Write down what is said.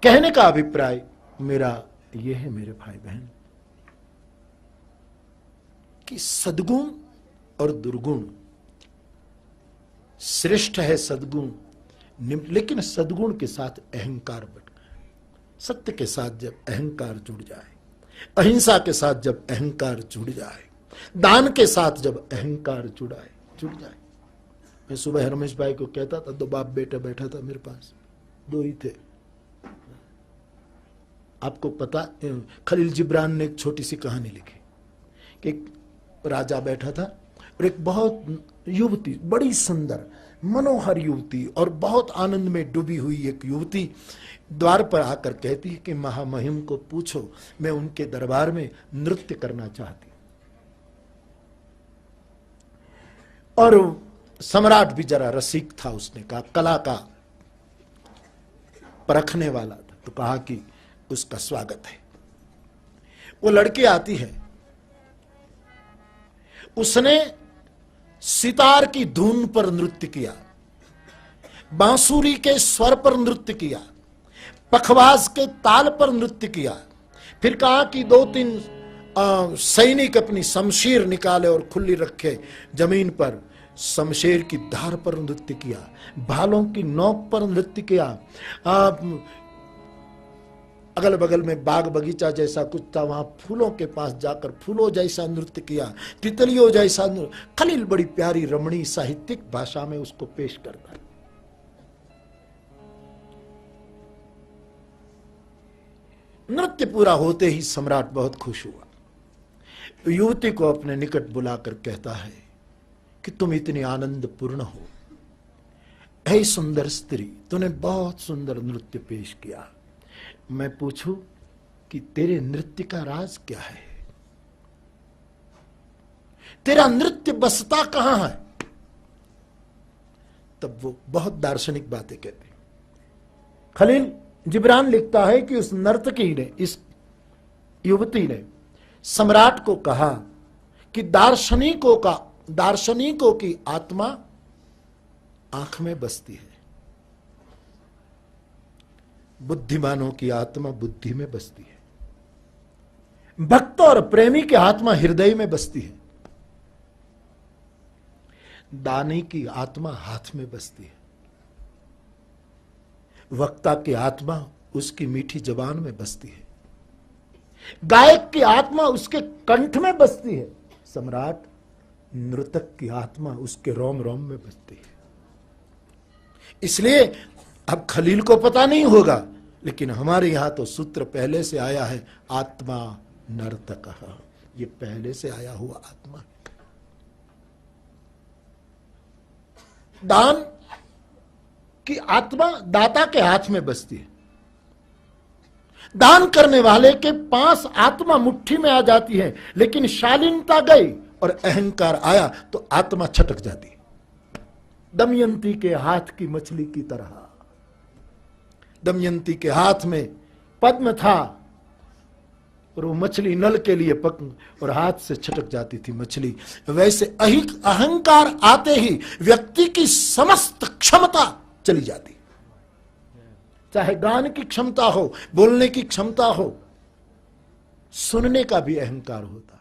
कहने का अभिप्राय मेरा यह है मेरे भाई बहन कि सद्गुण और दुर्गुण, श्रेष्ठ है सद्गुण लेकिन सद्गुण के साथ अहंकार बढ़ गया। सत्य के साथ जब अहंकार जुड़ जाए, अहिंसा के साथ जब अहंकार जुड़ जाए, दान के साथ जब अहंकार जुड़ जाए। मैं सुबह रमेश भाई को कहता था, दो बाप बेटा बैठा था मेरे पास, दो ही थे। आपको पता, खलील जिब्रान ने एक छोटी सी कहानी लिखी कि एक राजा बैठा था और एक बहुत युवती, बड़ी सुंदर मनोहर युवती और बहुत आनंद में डूबी हुई एक युवती द्वार पर आकर कहती है कि महामहिम को पूछो, मैं उनके दरबार में नृत्य करना चाहती हूं। और सम्राट भी जरा रसिक था, उसने कहा, कला का परखने वाला था, तो कहा कि उसका स्वागत है। वो लड़की आती है, उसने सितार की धुन पर नृत्य किया, बांसुरी के स्वर पर नृत्य किया, पखवाज के ताल पर नृत्य किया। फिर कहा कि दो तीन सैनिक अपनी शमशीर निकाले और खुली रखे जमीन पर, शमशीर की धार पर नृत्य किया, भालों की नोक पर नृत्य किया। अगल बगल में बाग बगीचा जैसा कुछ था, वहां फूलों के पास जाकर फूलों जैसा नृत्य किया, तितलियों जैसा खलील बड़ी प्यारी रमणीय साहित्यिक भाषा में उसको पेश करता। नृत्य पूरा होते ही सम्राट बहुत खुश हुआ। युवती को अपने निकट बुलाकर कहता है कि तुम इतनी आनंदपूर्ण हो, हे सुंदर स्त्री, तूने बहुत सुंदर नृत्य पेश किया। मैं पूछूं कि तेरे नृत्य का राज क्या है? तेरा नृत्य बसता कहां है? तब वो बहुत दार्शनिक बातें कहते हैं। खलील जिब्रान लिखता है कि उस नर्तकी ने, इस युवती ने सम्राट को कहा कि दार्शनिकों की आत्मा आंख में बसती है, बुद्धिमानों की आत्मा बुद्धि में बसती है, भक्त और प्रेमी की आत्मा हृदय में बसती है, दानी की आत्मा हाथ में बसती है, वक्ता की आत्मा उसकी मीठी जबान में बसती है, गायक की आत्मा उसके कंठ में बसती है, सम्राट नृतक की आत्मा उसके रोम रोम में बसती है। इसलिए अब खलील को पता नहीं होगा, लेकिन हमारे यहां तो सूत्र पहले से आया है, आत्मा नर्तक, ये पहले से आया हुआ आत्मा है। दान की आत्मा दाता के हाथ में बसती है, दान करने वाले के पास आत्मा मुट्ठी में आ जाती है, लेकिन शालीनता गई और अहंकार आया तो आत्मा छटक जाती है। दमयंती के हाथ की मछली की तरह, दमयंती के हाथ में पद्म था और वो मछली नल के लिए पक और हाथ से छटक जाती थी मछली। वैसे अहंकार आते ही व्यक्ति की समस्त क्षमता चली जाती, चाहे गान की क्षमता हो, बोलने की क्षमता हो, सुनने का भी अहंकार होता।